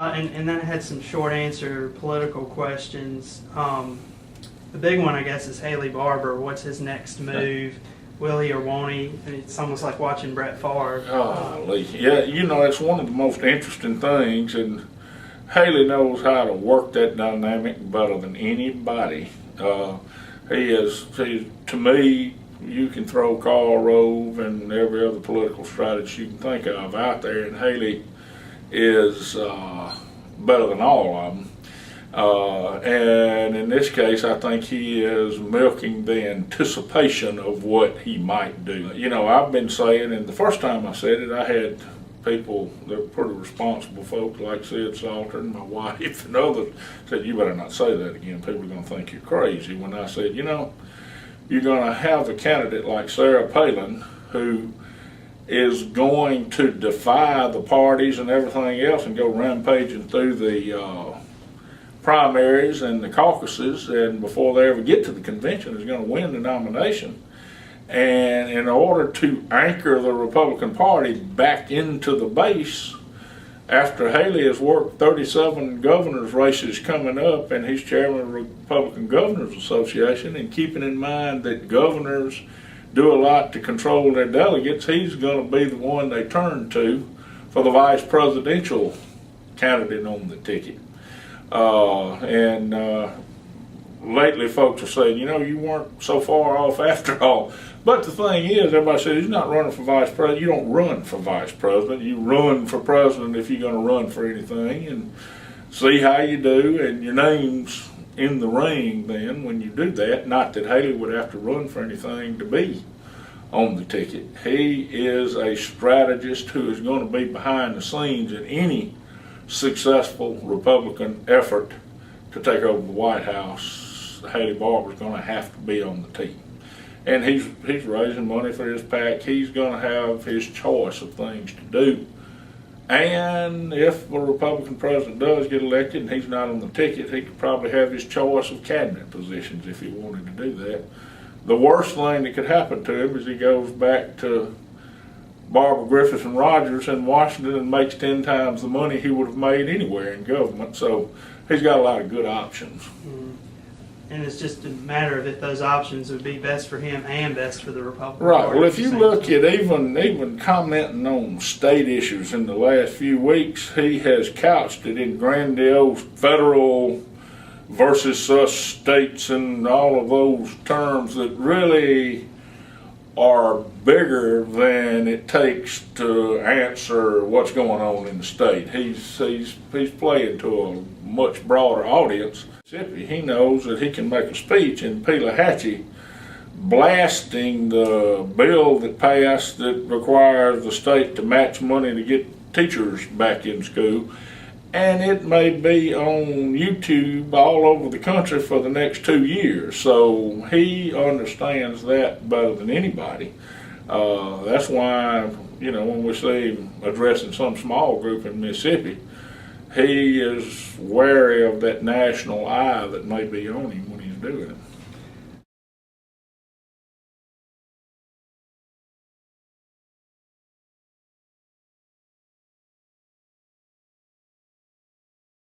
And then I had some short answer political questions. The big one, I guess, is Haley Barbour. What's his next move? Will he or won't he? And it's almost like watching Brett Favre. Yeah, it's one of the most interesting things, and Haley knows how to work that dynamic better than anybody. He's, to me, you can throw Karl Rove and every other political strategist you can think of out there, and Haley is better than all of them. And in this case, I think he is milking the anticipation of what he might do. I've been saying, and the first time I said it, I had people that were pretty responsible folks like Sid Salter and my wife and others said, you better not say that again. People are going to think you're crazy. When I said, you're going to have a candidate like Sarah Palin who is going to defy the parties and everything else and go rampaging through the primaries and the caucuses, and before they ever get to the convention is going to win the nomination. And in order to anchor the Republican Party back into the base, after Haley has worked 37 governors' races coming up, and he's chairman of the Republican Governors Association, and keeping in mind that governors do a lot to control their delegates, he's going to be the one they turn to for the vice presidential candidate on the ticket. Lately folks are saying, you weren't so far off after all. But the thing is, everybody says he's not running for vice president. You don't run for vice president. You run for president if you're going to run for anything, and see how you do, and your name's in the ring then when you do that. Not that Haley would have to run for anything to be on the ticket. He is a strategist who is going to be behind the scenes in any successful Republican effort to take over the White House. Haley Barbour is going to have to be on the team. And he's raising money for his PAC. He's going to have his choice of things to do. And if a Republican president does get elected and he's not on the ticket, he could probably have his choice of cabinet positions if he wanted to do that. The worst thing that could happen to him is he goes back to Barbara Griffith and Rogers in Washington and makes 10 times the money he would have made anywhere in government. So he's got a lot of good options. And it's just a matter of if those options would be best for him and best for the Republican Party. Right. Well, if you look at even commenting on state issues in the last few weeks, he has couched it in grandiose federal versus us states and all of those terms that really are bigger than it takes to answer what's going on in the state. He's playing to a much broader audience. He knows that he can make a speech in Pelahatchie blasting the bill that passed that requires the state to match money to get teachers back in school, and it may be on YouTube all over the country for the next 2 years. So he understands that better than anybody. That's why, when we see him addressing some small group in Mississippi, he is wary of that national eye that may be on him when he's doing it.